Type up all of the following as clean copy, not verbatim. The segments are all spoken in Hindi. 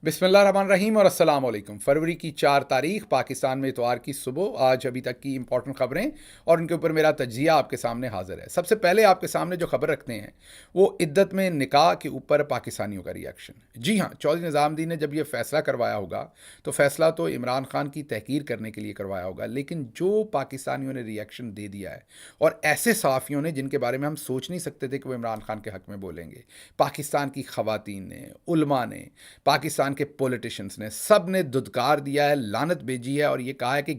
बिस्मिल्लाहिर्रहमानिर्रहीम और अस्सलाम वालेकुम। फरवरी की 4 तारीख पाकिस्तान में इतवार की सुबह आज अभी तक की इंपॉर्टेंट खबरें और उनके ऊपर मेरा तजिया आपके सामने हाजिर है। सबसे पहले आपके सामने जो खबर रखते हैं वो इद्दत में निकाह के ऊपर पाकिस्तानियों का रिएक्शन। जी हाँ, चौधरी निज़ामुद्दीन ने जब ये फैसला करवाया होगा तो फैसला तो इमरान खान की तहकीर करने के लिए करवाया होगा, लेकिन जो पाकिस्तानियों ने रिएक्शन दे दिया है और ऐसे सहाफ़ियों ने जिनके बारे में हम सोच नहीं सकते थे कि वो इमरान खान के हक़ में बोलेंगे, पाकिस्तान की ख़वातीन ने, उलमा ने, पाकिस्तान के पॉलिटिशियंस ने, सब ने दुदकार दिया है, लानत भेजी है और ये कहा है कि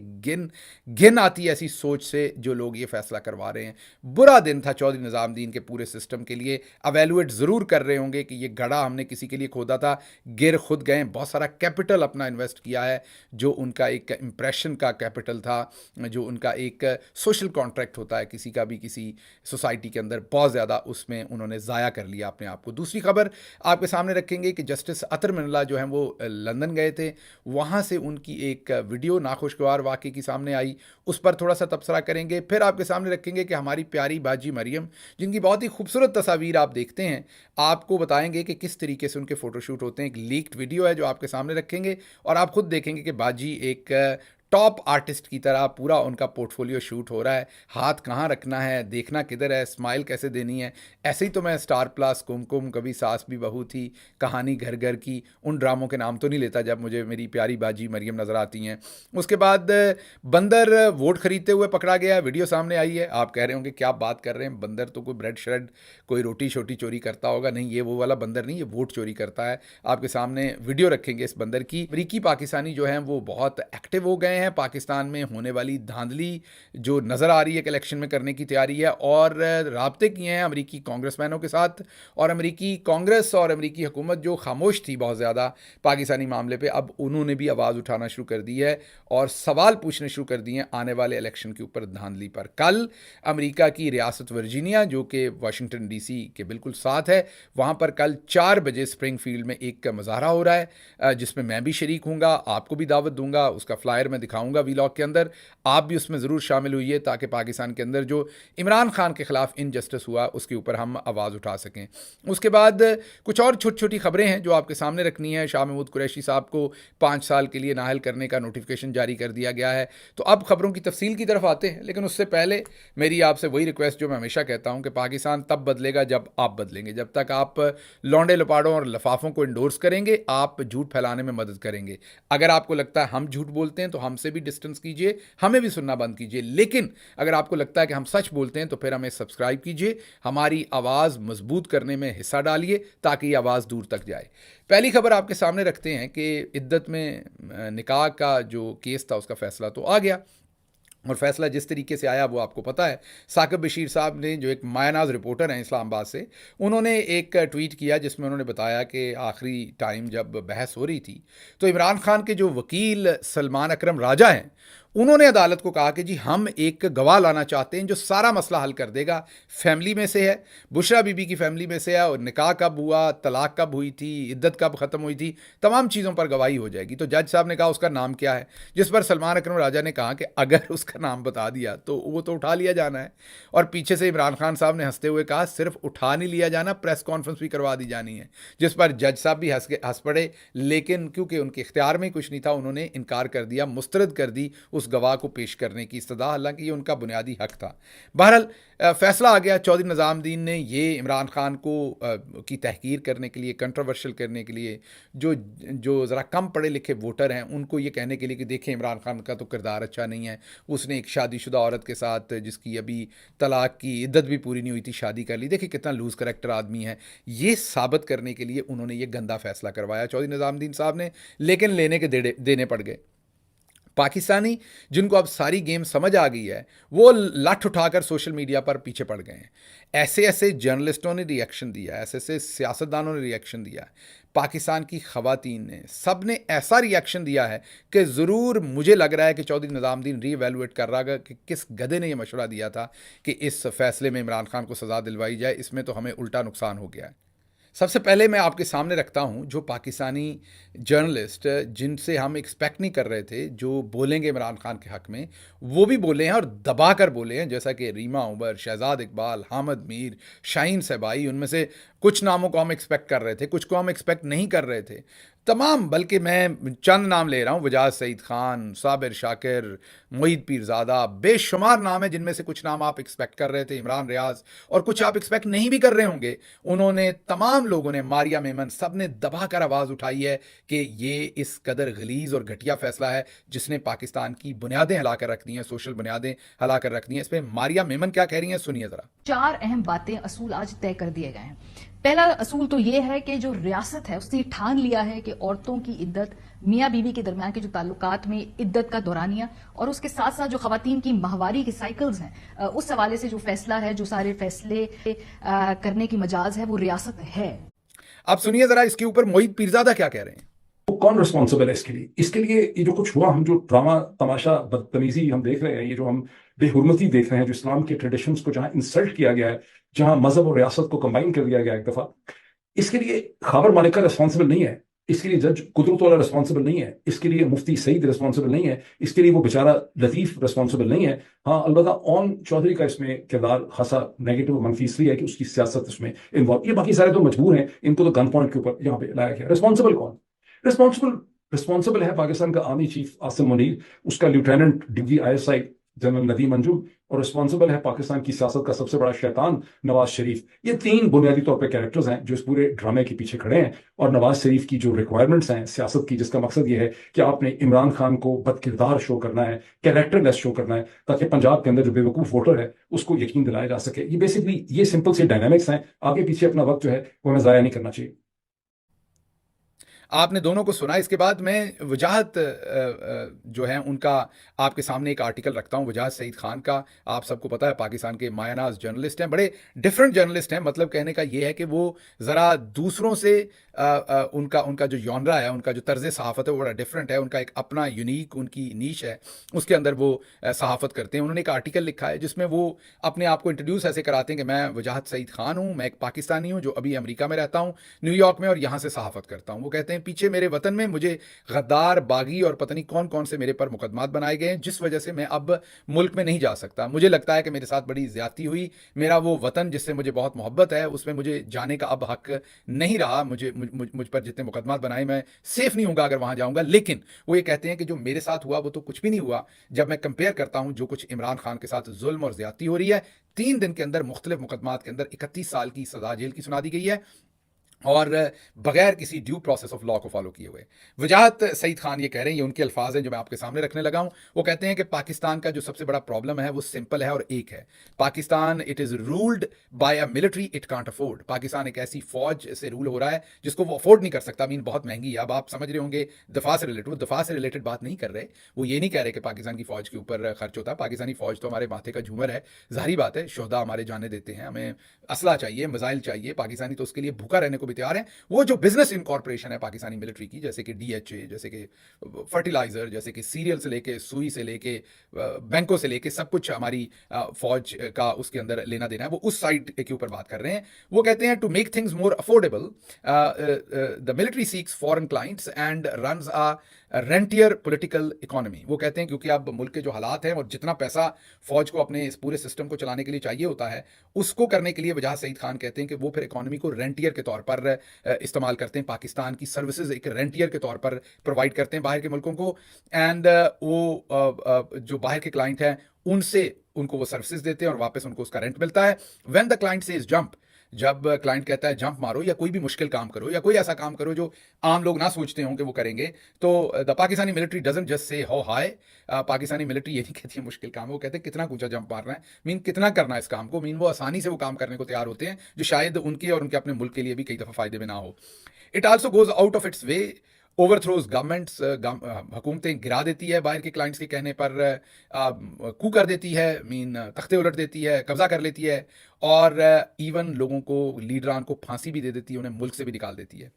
घिन आती है ऐसी सोच से जो लोग ये फैसला करवा रहे हैं। बुरा दिन था चौधरी निज़ामुद्दीन के पूरे सिस्टम के लिए। अवेलुएट ज़रूर कर रहे होंगे कि ये गड़ा हमने किसी के लिए खोदा था, गिर खुद गए, बहुत सारा कैपिटल अपना इन्वेस्ट किया है, जो उनका एक इंप्रेशन का कैपिटल था, जो उनका एक सोशल कॉन्ट्रैक्ट होता है किसी का भी किसी सोसाइटी के अंदर, बहुत ज़्यादा उसमें उन्होंने ज़ाया कर लिया अपने आप को। दूसरी खबर आपके सामने रखेंगे कि जस्टिस अतर मिनल्ला जो हैं वो लंदन गए थे, वहाँ से उनकी एक वीडियो नाखुशगवार वाक़े की सामने आई, उस पर थोड़ा सा तबसरा करेंगे। फिर आपके सामने रखेंगे कि हमारी प्यारी बाजी मरियम, जिनकी बहुत ही खूबसूरत तस्वीर आप देखते हैं, आपको बताएंगे कि किस तरीके से उनके फ़ोटोशूट होते हैं। एक लीक्ड वीडियो है जो आपके सामने रखेंगे और आप खुद देखेंगे कि बाजी एक टॉप आर्टिस्ट की तरह पूरा उनका पोर्टफोलियो शूट हो रहा है। हाथ कहाँ रखना है, देखना किधर है, स्माइल कैसे देनी है। ऐसे ही तो मैं स्टार प्लस, कुमकुम, कभी सास भी बहू थी, कहानी घर घर की, उन ड्रामों के नाम तो नहीं लेता जब मुझे मेरी प्यारी बाजी मरियम नज़र आती हैं। उसके बाद बंदर वोट खरीदते हुए पकड़ा गया, वीडियो सामने आई है। आप कह रहे होंगे क्या बात कर रहे हैं, बंदर तो कोई ब्रेड श्रेड, कोई रोटी छोटी चोरी करता होगा। नहीं, ये वो वाला बंदर नहीं, ये वोट चोरी करता है। आपके सामने वीडियो रखेंगे इस बंदर की। अमरीकी पाकिस्तानी जो हैं वो बहुत एक्टिव हो गए हैं पाकिस्तान में होने वाली धांधली जो नज़र आ रही है कि इलेक्शन में करने की तैयारी है, और राब्ते किए हैं अमरीकी कांग्रेसमैनों के साथ। और अमरीकी कांग्रेस और अमरीकी हुकूमत जो खामोश थी बहुत ज़्यादा पाकिस्तानी मामले पे, अब उन्होंने भी आवाज़ उठाना शुरू कर दी है और सवाल पूछने शुरू कर दिए हैं आने वाले इलेक्शन के ऊपर, धांधली पर। कल अमरीका की रियासत वर्जीनिया जो कि वाशिंगटन DC के बिल्कुल साथ है, वहाँ पर कल 4 बजे स्प्रिंगफील्ड में एक मुजाहरा हो रहा है जिसमें मैं भी शरीक हूँगा, आपको भी दावत दूंगा, उसका फ्लायर मैं दिखाऊंगा वीलॉग के अंदर। आप भी उसमें ज़रूर शामिल हुइए ताकि पाकिस्तान के अंदर जो इमरान खान के ख़िलाफ़ इनजस्टिस हुआ उसके ऊपर हम आवाज़ उठा सकें। उसके बाद कुछ और छोटी छोटी खबरें हैं जो आपके सामने रखनी है। शाह महमूद कुरैशी साहब को 5 साल के लिए नाअहल करने का नोटिफिकेशन जारी कर दिया गया है। तो अब खबरों की तफसील की तरफ आते हैं, लेकिन उससे पहले मेरी आपसे वही रिक्वेस्ट जो मैं हमेशा कहता हूँ कि पाकिस्तान तब बदलेगा जब आप बदलेंगे। जब तक आप लौंडे लपाड़ों और लफाफों को इंडोर्स करेंगे, आप झूठ फैलाने में मदद करेंगे। अगर आपको लगता है हम झूठ बोलते हैं तो हमसे भी डिस्टेंस कीजिए, हमें भी सुनना बंद कीजिए। लेकिन अगर आपको लगता है कि हम सच बोलते हैं तो फिर हमें सब्सक्राइब कीजिए, हमारी आवाज़ मजबूत करने में हिस्सा डालिए ताकि ये आवाज़ दूर तक जाए। पहली खबर आपके सामने रखते हैं कि इद्दत में निकाह का जो केस था उसका फैसला तो आ गया, और फैसला जिस तरीके से आया वो आपको पता है। साकिब बशीर साहब ने, जो एक मायनाज रिपोर्टर हैं इस्लामाबाद से, उन्होंने एक ट्वीट किया जिसमें उन्होंने बताया कि आखिरी टाइम जब बहस हो रही थी तो इमरान खान के जो वकील सलमान अकरम राजा हैं उन्होंने अदालत को कहा कि जी हम एक गवाह लाना चाहते हैं जो सारा मसला हल कर देगा। फैमिली में से है, बुशरा बीबी की फैमिली में से है, और निकाह कब हुआ, तलाक कब हुई थी, इद्दत कब ख़त्म हुई थी, तमाम चीज़ों पर गवाही हो जाएगी। तो जज साहब ने कहा उसका नाम क्या है, जिस पर सलमान अकरम राजा ने कहा कि अगर उसका नाम बता दिया तो वो तो उठा लिया जाना है। और पीछे से इमरान खान साहब ने हंसते हुए कहा सिर्फ उठा नहीं लिया जाना, प्रेस कॉन्फ्रेंस भी करवा दी जानी है। जिस पर जज साहब भी हंस पड़े, लेकिन क्योंकि उनके इख्तियार में कुछ नहीं था उन्होंने इनकार कर दिया, मुस्तरद कर दी उस गवाह को पेश करने की इस्तदा, हालांकि ये उनका बुनियादी हक था। बहरहाल फैसला आ गया। चौधरी निज़ामुद्दीन ने ये इमरान खान को की तहकीर करने के लिए, कंट्रोवर्शियल करने के लिए, जो जो ज़रा कम पढ़े लिखे वोटर हैं उनको ये कहने के लिए कि देखें इमरान खान का तो किरदार अच्छा नहीं है, उसने एक शादीशुदा औरत के साथ जिसकी अभी तलाक की इद्दत भी पूरी नहीं हुई थी शादी कर ली, देखिए कितना लूज़ करेक्टर आदमी है, ये साबित करने के लिए उन्होंने ये गंदा फैसला करवाया चौधरी निज़ामुद्दीन साहब ने। लेकिन लेने के देने पड़ गए। पाकिस्तानी जिनको अब सारी गेम समझ आ गई है वो लठ उठाकर सोशल मीडिया पर पीछे पड़ गए हैं। ऐसे ऐसे जर्नलिस्टों ने रिएक्शन दिया, ऐसे ऐसे सियासतदानों ने रिएक्शन दिया, पाकिस्तान की ख़वातीन ने, सब ने ऐसा रिएक्शन दिया है कि ज़रूर मुझे लग रहा है कि चौधरी निज़ामुद्दीन रीवैल्यूएट कर रहा है कि किस गधे ने यह मशवरा दिया था कि इस फैसले में इमरान खान को सज़ा दिलवाई जाए, इसमें तो हमें उल्टा नुकसान हो गया है। सबसे पहले मैं आपके सामने रखता हूं जो पाकिस्तानी जर्नलिस्ट जिनसे हम एक्सपेक्ट नहीं कर रहे थे जो बोलेंगे इमरान खान के हक़ में, वो भी बोले हैं और दबा कर बोले हैं, जैसा कि रीमा उमर, शहजाद इकबाल, हामिद मीर, शाहीन सबाई, उनमें से कुछ नामों को हम एक्सपेक्ट कर रहे थे, कुछ को हम एक्सपेक्ट नहीं कर रहे थे। तमाम, बल्कि मैं चंद नाम ले रहा हूँ, वजाहत सईद खान, साबिर शाकिर, मुईद पीरज़ादा, बेशुमार नाम है जिनमें से कुछ नाम आप एक्सपेक्ट कर रहे थे, इमरान रियाज, और कुछ आप एक्सपेक्ट नहीं भी कर रहे होंगे। उन्होंने, तमाम लोगों ने, मारिया मेमन, सब ने दबा कर आवाज़ उठाई है कि ये इस कदर गलीज़ और घटिया फैसला है जिसने पाकिस्तान की बुनियादें हिला कर रख दी हैं, सोशल बुनियादें हिला कर रख दी हैं। इस पर मारिया मेमन क्या कह रही हैं, सुनिए ज़रा। 4 अहम बातें, असूल आज तय कर दिए गए हैं। पहला असूल तो यह है कि जो रियासत है उसने ठान लिया है कि औरतों की इद्दत, मियाँ बीवी के दरमियान के जो ताल्लुकात में इद्दत का दौरानिया, और उसके साथ साथ जो खवातीन की माहवारी के साइकिल्स हैं, उस हवाले से जो फैसला है, जो सारे फैसले करने की मजाज है, वो रियासत है। आप सुनिए ज़रा इसके ऊपर मुईद पीरज़ादा क्या कह रहे हैं। तो कौन रिस्पॉन्सिबल है इसके लिए? इसके लिए ये जो कुछ हुआ, हम जो ड्रामा तमाशा बदतमीजी हम देख रहे हैं, ये जो हम बेहुरमती देख रहे हैं, जो इस्लाम के ट्रेडिशंस को जहां इंसल्ट किया गया है, जहां मजहब और रियासत को कंबाइन कर दिया गया एक दफा, इसके लिए खाबर मालिका रिस्पॉन्सिबल नहीं है, इसके लिए जज कुदरत वाला रिस्पॉन्सिबल नहीं है, इसके लिए मुफ्ती सईद रिस्पॉन्सिबल नहीं है, इसके लिए वो बेचारा लतीफ रिस्पॉन्सिबल नहीं है। हाँ, अलबत्ता ओन चौधरी का इसमें किरदार खासा नेगेटिव मनफी इसलिए है कि उसकी सियासत इसमें इन्वॉल्व, ये बाकी सारे तो मजबूर हैं, इनको तो गन पॉइंट के ऊपर यहाँ पे लाया गया। रिस्पॉन्सिबल कौन? रिस्पॉन्सिबल रिस्पॉन्सिबल है पाकिस्तान का आर्मी चीफ आसिम मुनीर, उसका lieutenant degree ISI general Nadeem Anjum, और रिस्पॉन्सिबल है पाकिस्तान की सियासत का सबसे बड़ा शैतान नवाज शरीफ। ये 3 बुनियादी तौर पे कैरेक्टर्स हैं जो इस पूरे ड्रामे के पीछे खड़े हैं। और नवाज शरीफ की जो रिक्वायरमेंट्स हैं सियासत की, जिसका मकसद ये है कि आपने इमरान खान को बदकिरदार शो करना है, कैरेक्टरलेस शो करना है, ताकि पंजाब के अंदर जो बेवकूफ वोटर है उसको यकीन दिलाया जा सके। ये बेसिकली ये सिंपल से डायनामिक्स हैं। आगे पीछे अपना वक्त जो है वो हमें ज़ाया नहीं करना चाहिए। आपने दोनों को सुना। इसके बाद मैं वजाहत जो है उनका आपके सामने एक आर्टिकल रखता हूँ, वजाहत सईद खान का। आप सबको पता है पाकिस्तान के मायानाज जर्नलिस्ट हैं, बड़े डिफरेंट जर्नलिस्ट हैं। मतलब कहने का ये है कि वो ज़रा दूसरों से उनका उनका जो जॉनरा है, उनका जो तर्ज सहाफ़त है वो बड़ा डिफरेंट है। उनका एक अपना यूनिक उनकी नीश है, उसके अंदर वो सहाफ़त करते हैं। उन्होंने एक आर्टिकल लिखा है जिसमें वो अपने आप को इंट्रोड्यूस ऐसे कराते हैं कि मैं वजाहत सईद खान हूँ, मैं एक पाकिस्तानी हूँ जो अभी अमेरिका में रहता हूँ, न्यूयॉर्क में, और यहाँ से सहाफ़त करता हूँ। वो कहते हैं पीछे मेरे वतन में मुझे गद्दार, बागी और पता नहीं कौन कौन से मेरे पर मुकदमात बनाए गए हैं, जिस वजह से मैं अब मुल्क में नहीं जा सकता। मुझे लगता है कि मेरे साथ बड़ी ज़्यादती हुई। मेरा वो वतन जिससे मुझे बहुत मोहब्बत है, उसमें मुझे जाने का अब हक नहीं रहा। मुझ पर जितने मुकदमात बनाए, मैं सेफ नहीं होगा अगर वहाँ जाऊँगा। लेकिन वो ये कहते हैं कि जो मेरे साथ हुआ वो तो कुछ भी नहीं हुआ जब मैं कंपेयर करता हूँ जो कुछ इमरान खान के साथ जुल्म और ज़्यादती हो रही है। 3 दिन के अंदर मुख्तलिफ मुकदमात के अंदर 31 साल की सजा जेल की सुना दी गई है, और बगैर किसी ड्यू प्रोसेस ऑफ लॉ को फॉलो किए हुए। वजाहत सईद खान ये कह रहे हैं, ये उनके अल्फाज हैं जो मैं आपके सामने रखने लगा हूं। वो कहते हैं कि पाकिस्तान का जो सबसे बड़ा प्रॉब्लम है वो सिंपल है और एक है, Pakistan it is ruled by a military it can't afford. Pakistan एक ऐसी फौज से रूल हो रहा है जिसको वो अफोर्ड नहीं कर सकता। मीन बहुत महंगी है। अब आप समझ रहे होंगे दफा से रिलेटेड, वो दफा से रिलेटेड बात नहीं कर रहे। वो ये नहीं कह रहे कि पाकिस्तान की फौज के ऊपर खर्च होता है। पाकिस्तानी फौज तो हमारे माथे का झूमर है, जाहिर बात है, शोहदा हमारे जाने देते हैं, हमें असला चाहिए, मिसाइल चाहिए। पाकिस्तानी तो उसके लिए भूखा रहने को भी तैयार है। वो जो बिजनेस इनकॉर्पोरेशन है पाकिस्तानी मिलिट्री की, जैसे कि DHA, जैसे कि फर्टिलाइजर, जैसे कि सीरियल से लेके सुई से लेके बैंकों से लेके सब कुछ हमारी फौज का उसके अंदर लेना देना है, वो उस साइड के ऊपर बात कर रहे हैं। वो कहते हैं to make things more affordable the military seeks foreign clients and runs a rentier political economy. वो कहते हैं क्योंकि अब मुल्क के जो हालात हैं और जितना पैसा फौज को अपने इस पूरे सिस्टम को चलाने के लिए चाहिए होता है, उसको करने के लिए वजाहत सईद खान कहते हैं कि वो फिर इकोनॉमी को रेंटियर के तौर पर इस्तेमाल करते हैं। पाकिस्तान की सर्विसेज एक रेंटियर के तौर पर प्रोवाइड करते हैं बाहर के मुल्कों को, एंड वो जो बाहर के क्लाइंट हैं उनसे उनको वो सर्विसेज देते हैं और वापस उनको उसका रेंट मिलता है। When the client says jump, जब क्लाइंट कहता है जंप मारो या कोई भी मुश्किल काम करो या कोई ऐसा काम करो जो आम लोग ना सोचते हों कि वो करेंगे, तो the Pakistani military doesn't just say हो हाय। पाकिस्तानी मिलिट्री ये नहीं कहती है मुश्किल काम, वो कहते हैं कितना ऊंचा जंप मारना है, मीन कितना करना है इस काम को। मीन वो आसानी से वो काम करने को तैयार होते हैं जो शायद उनके और उनके अपने मुल्क के लिए भी कई दफ़ा फ़ायदे में ना हो। It also goes out of its way, overthrows governments, हुकूमतें गिरा देती है बाहर के क्लाइंट्स के कहने पर, कू कर देती है, मीन तख्ते उलट देती है, कब्जा कर लेती है, और इवन लोगों को, लीडरान को फांसी भी दे देती है, उन्हें मुल्क से भी निकाल देती है।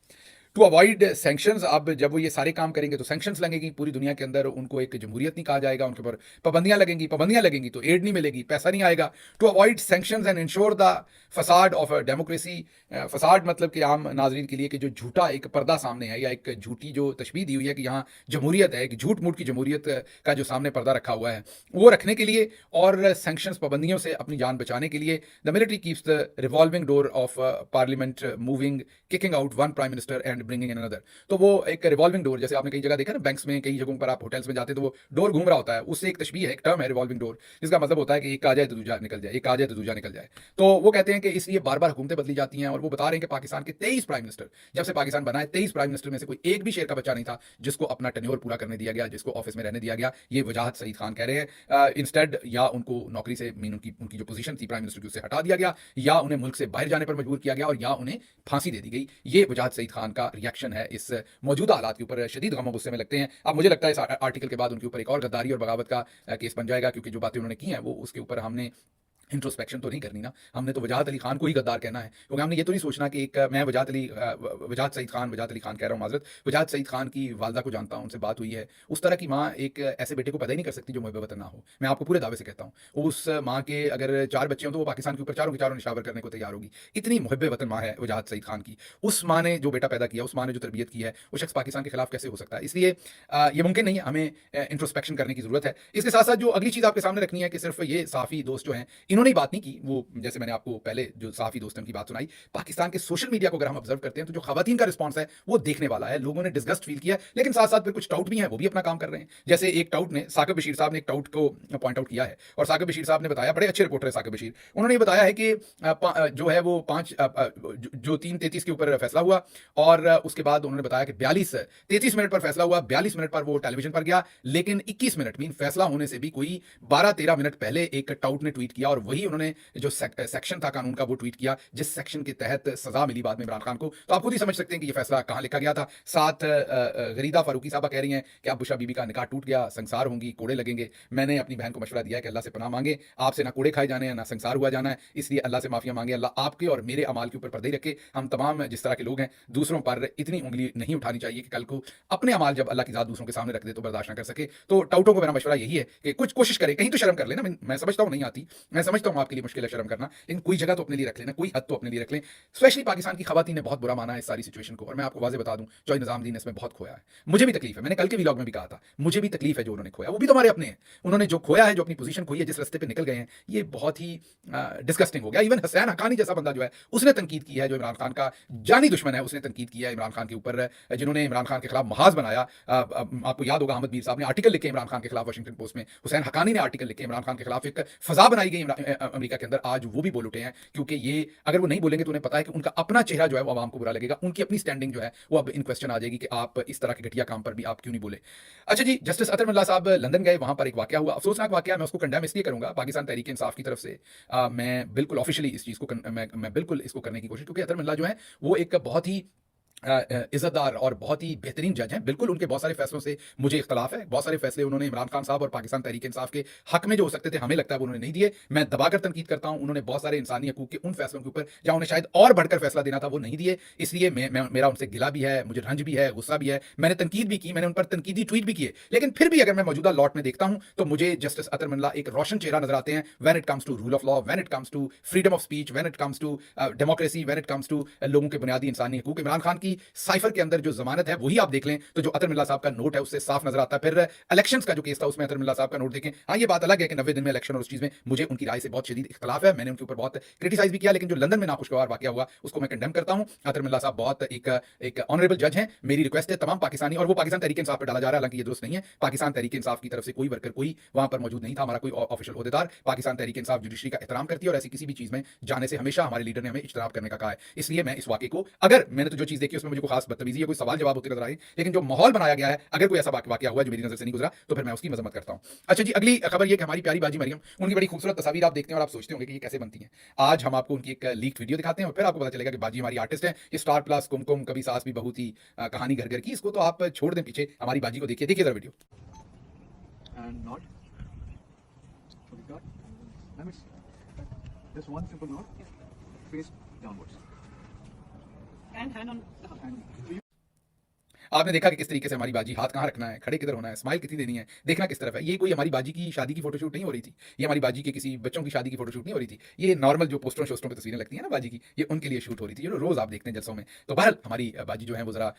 टू अवॉइड सेंक्शंस, अब जब वो ये सारे काम करेंगे तो सेंक्शंस लगेंगी पूरी दुनिया के अंदर, उनको एक जमहूरियत नहीं कहा जाएगा, उनके ऊपर पाबंदियां लगेंगी तो एड नहीं मिलेगी, पैसा नहीं आएगा। To avoid sanctions and ensure the facade of democracy. Facade मतलब कि आम नाजरीन के लिए कि जो झूठा एक पर्दा सामने है या एक झूठी जो तशबीह दी हुई है कि यहाँ जमहूरियत है, कि झूठ मूठ की जमहूरियत का जो सामने पर्दा रखा हुआ है, वो रखने के लिए और सेंक्शंस, पाबंदियों से अपनी जान बचाने के लिए the military keeps the revolving door of parliament moving, kicking out one prime minister and and bringing in another. तो वो एक रिवॉल्विंग डोर, जैसे आपने कई जगह देखा ना, बैंक्स में, कई जगहों पर आप होटल्स में जाते हैं तो वो डोर घूम रहा होता है, उससे एक तशबीह है, एक टर्म है रिवॉल्विंग डोर, जिसका मतलब होता है कि एक आ जाए तो दूसरा निकल जाए, एक आ जाए तो दूसरा निकल जाए। तो वो कहते हैं कि इसलिए बार बार हुकूमतें बदली जाती हैं, और वो बता रहे हैं कि पाकिस्तान के 23 प्राइम मिनिस्टर, जब से पाकिस्तान बना है, 23 प्राइम मिनिस्टर में से कोई एक भी शेर का बच्चा नहीं था जिसको अपना टेन्योर पूरा करने दिया गया, जिसको ऑफिस में रहने दिया गया। ये वजाहत सईद खान कह रहे हैं। इंस्टेड या उनको नौकरी से, मीन उनकी उनकी जो पोजीशन थी प्राइम मिनिस्टर की, उससे हटा दिया गया, या उन्हें मुल्क से बाहर जाने पर मजबूर किया गया, और या उन्हें फांसी दे दी गई। ये वजाहत सईद खान का रिएक्शन है इस मौजूदा हालात के ऊपर। शदीद गम गुस्से में लगते हैं। अब मुझे लगता है इस आर्टिकल के बाद उनके ऊपर एक और गद्दारी और बगावत का केस बन जाएगा, क्योंकि जो बातें उन्होंने की हैं वो उसके ऊपर हमने इंट्रोस्पेक्शन तो नहीं करनी ना, हमने तो वजाहत अली खान को ही गद्दार कहना है, क्योंकि हमने ये तो नहीं सोचना कि एक मैं वजाहत सईद खान कह रहा हूँ, माजरत, वजाहत सईद खान की वालदा को जानता हूँ, उनसे बात हुई है। उस तरह की माँ एक ऐसे बेटे को पैदा ही नहीं कर सकती जो मुहब्ब वतन ना हो। मैं आपको पूरे दावे से कहता हूँ, उस माँ के अगर 4 बच्चे हों तो वो पाकिस्तान के ऊपर चारों के चारों निशावर करने को तैयार होगी। इतनी मुहब्ब वतन माँ है वजाहत सईद खान की। उस माँ ने जो बेटा पैदा किया, उस माँ ने जो तरबियत की है, वो शख्स पाकिस्तान के खिलाफ कैसे हो सकता है? इसलिए ये मुमकिन नहीं है, हमें इंट्रोस्पेक्शन करने की जरूरत है। इसके साथ साथ जो अगली चीज़ आपके सामने रखनी है कि सिर्फ ये साफ़ी दोस्त जो हैं इन्होंने बात नहीं की, वो जैसे मैंने आपको पहले जो साफ़ी दोस्तों की बात सुनाई, पाकिस्तान के सोशल मीडिया को अगर हम ऑब्जर्व करते हैं तो जो खवातीन का रिस्पॉन्स है वो देखने वाला है। लोगों ने डिस्गस्ट फील किया, लेकिन साथ साथ फिर कुछ टाउट भी हैं, वो भी अपना काम कर रहे हैं। जैसे एक टाउट ने, साकिब बशीर साहब ने एक टाउट को पॉइंट आउट किया है, और साकिब बशीर साहब ने बताया, बड़े अच्छे रिपोर्टर है साकिब बशीर, उन्होंने ये बताया है कि जो है वो 5 जो 3:33 के ऊपर फैसला हुआ, और उसके बाद उन्होंने बताया कि 33 मिनट पर फैसला हुआ, 42 मिनट पर वो टेलीविजन पर गया, लेकिन 21 मिनट मीन फैसला होने से भी कोई 12-13 मिनट पहले एक टाउट ने ट्वीट किया, और वही उन्होंने जो सेक्शन था कानून का वो ट्वीट किया जिस सेक्शन के तहत सजा मिली बाद में इमरान खान को। तो आप खुद ही समझ सकते हैं कि ये फैसला कहां लिखा गया था। साथ गरीदा फारूकी साहबा कह रही हैं कि अब बुशरा बीबी का निकाह टूट गया, संसार होंगी, कोड़े लगेंगे। मैंने अपनी बहन को मशवरा दिया है कि अल्लाह से पनाह मांगे, आपसे ना कोड़े खाए जाने हैं ना संसार हुआ जाना है, इसलिए अल्लाह से माफिया मांगे, अल्लाह आपके और मेरे अमाल के ऊपर पर्दे ही रखे। हम तमाम जिस तरह के लोग हैं दूसरों पर इतनी उंगली नहीं उठानी चाहिए कि कल को अपने अमाल जब अल्लाह की जात दूसरों के सामने रख दे तो बर्दाश्त ना कर सके। तो टाउटों को मेरा मशवरा यही है कि कुछ कोशिश करें, कहीं तो शर्म कर लेना। मैं समझता हूँ नहीं आती, मैं समझता हूँ आपके लिए मुश्किल है शर्म करना, लेकिन कोई जगह तो अपने लिए रख लेना, कोई हद तो अपने लिए रख लें। स्पेशली पाकिस्तान की खवातीन ने बहुत बुरा माना है इस सारी सिचुएशन को, और मैं आपको वाज़े बता दूं, जॉय निजामुद्दीन ने इसमें बहुत खोया है। मुझे भी तकलीफ है, मैंने कल के व्लॉग में भी कहा था, मुझे भी तकलीफ है जो उन्होंने खोया, वो भी तो हमारे अपने हैं। उन्होंने जो खोया है, जो अपनी पोजीशन खोई है, जिस रास्ते पे निकल गए हैं, ये बहुत ही डिस्गस्टिंग हो गया। इवन हसैन हक्कानी जैसा बंदा जो है उसने तनकीद की है, जो इमरान खान का जानी दुश्मन है, उसने तनकीद किया है इमरान खान के ऊपर, जिन्होंने इमरान खान के खिलाफ महाज बनाया। आपको याद होगा अहमद मीर साहब ने आर्टिकल लिखे इमरान खान के खिलाफ वाशिंगटन पोस्ट में, हुसैन हक्कानी ने आर्टिकल लिखे इमरान खान के खिलाफ, एक फजा बनाई गई अमेरिका के अंदर। आज वो भी बोल उठे हैं, क्योंकि ये अगर वो नहीं बोलेंगे तो उन्हें पता है कि उनका अपना चेहरा जो है वो आवाम को बुरा लगेगा, उनकी अपनी स्टैंडिंग जो है वो अब इन क्वेश्चन आ जाएगी कि आप इस तरह के घटिया काम पर भी आप क्यों नहीं बोले। अच्छा जी, जस्टिस अतर मिल्ला साहब लंदन गए, वहां पर एक वाकया हुआ, अफसोसनाक वाकया। मैं उसको कंडेम इसलिए करूंगा पाकिस्तान तहरीक इंसाफ की तरफ से, मैं बिल्कुल ऑफिशियली इस चीज़ को मैं बिल्कुल इसको करने की कोशिश, क्योंकि अतर मिल्ला जो है वो एक बहुत ही इज़्ज़तदार और बहुत ही बेहतरीन जज हैं। बिल्कुल उनके बहुत सारे फैसलों से मुझे इख्तलाफ है, बहुत सारे फैसले उन्होंने इमरान खान साहब और पाकिस्तान तहरीक इंसाफ के हक में जो हो सकते थे, हमें लगता है वो उन्होंने नहीं दिए। मैं दबाकर तनकीद करता हूं, उन्होंने बहुत सारे इंसानी हकूक के उन फैसलों के ऊपर जहां उन्हें शायद और बढ़कर फैसला देना था वो नहीं दिए। इसलिए मेरा उनसे गिला भी है, मुझे रंज भी है, गुस्सा भी है, मैंने तनकीद भी की, मैंने उन पर तनकीदी ट्वीट भी किए। लेकिन फिर भी अगर मैं मौजूदा लॉट में देखता हूं तो मुझे जस्टिस अतर मिल्ला एक रोशन चेहरा नजर आते हैं when it comes to rule of law, when it comes to freedom of speech, when it comes to democracy, when it comes to लोगों के बुनियादी इंसानी हकूक। इमरान खान की साइफर के अंदर जो जमानत है वही आप देख लें तो जो अतर मिल्ला साहब का नोट है उससे साफ नजर आता है। फिर इलेक्शंस का जो केस था उसमें अतर मिल्ला साहब का नोट देखें, हाँ ये बात अलग है कि 90 दिन में इलेक्शन और उस चीज में मुझे उनकी राय से बहुत शदीद इख्तलाफ है, मैंने उनके ऊपर बहुत क्रिटिसाइज भी किया, लेकिन जो लंदन में नाखुशगवार वाकया हुआ उसको मैं कंडेम करता हूं। अतर मिल्ला साहब बहुत एक ऑनरेबल जज हैं। मेरी रिक्वेस्ट है तमाम पाकिस्तानी, और वो पाकिस्तान तहरीक इंसाफ पर डाला जा रहा है, हालांकि ये दुरुस्त नहीं है, पाकिस्तान तहरीक इंसाफ की तरफ से कोई वर्कर कोई वहां पर मौजूद नहीं था, हमारा कोई ऑफिशियल ओहदेदार। पाकिस्तान तहरीक इंसाफ जुडिशरी का एहतराम करती है और ऐसी किसी भी चीज में जाने से हमेशा हमारे लीडर ने हमें इज्तनाब करने का कहा है। इसलिए मैं इस वाकये को, अगर मैंने तो जो चीज देखी उसमें मुझे कोई खास बदतमीजी या कोई सवाल जवाब होते नजर आए, लेकिन जो माहौल बनाया गया है, अगर कोई ऐसा वाकया हुआ जो मेरी नजर से नहीं गुजरा तो फिर मैं उसकी मजम्मत करता हूं। अच्छा जी, अगली खबर ये कि हमारी प्यारी बाजी मरियम, उनकी बड़ी खूबसूरत तस्वीर आप देखते हैं और आप सोचते होंगे कि ये कैसे बनती हैं। आज हम आपको उनकी एक लीक वीडियो दिखाते हैं और फिर आपको पता चलेगा कि बाजी हमारी आर्टिस्ट है। ये स्टार प्लस कुमकुम कभी सास भी बहू थी कहानी घर घर की, इसको तो आप छोड़ दें पीछे, हमारी बाजी को देखिए जरा video. And nod. So we got, and it's just one simple nod, face downwards. And hand on the heart. And so you आपने देखा कि किस तरीके से हमारी बाजी, हाथ कहाँ रखना है, खड़े किधर होना है, स्माइल कितनी देनी है, देखना किस तरफ है। ये कोई हमारी बाजी की शादी की फोटोशूट नहीं हो रही थी, ये हमारी बाजी के किसी बच्चों की शादी की फोटोशूट नहीं हो रही थी, ये नॉर्मल जो पोस्टरों शोस्टरों पे तस्वीरें लगती हैं ना बाजी की, ये उनके लिए शूट हो रही थी, जो रोज आप देखते हैं जलसों में। तो बहरहाल हमारी बाजी जो है वो जरा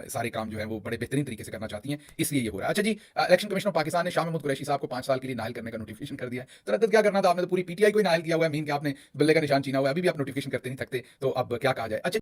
सारे काम जो है वो बड़े बेहतरीन तरीके से करना चाहती हैं, इसलिए ये हो रहा है। अच्छा जी, इलेक्शन कमीशन ऑफ पाकिस्तान ने शाह महमूद कुरैशी साहब को 5 साल के लिए नाइल करने का नोटिफिकेशन कर दिया है। तरद्दुद क्या करना था, आपने तो पूरी पीटीआई को नाइल किया हुआ है, मीन कि आपने बल्ले का निशान छीना हुआ है, अभी भी आप नोटिफिकेशन करते नहीं थकते, तो अब क्या कहा जाए। अच्छा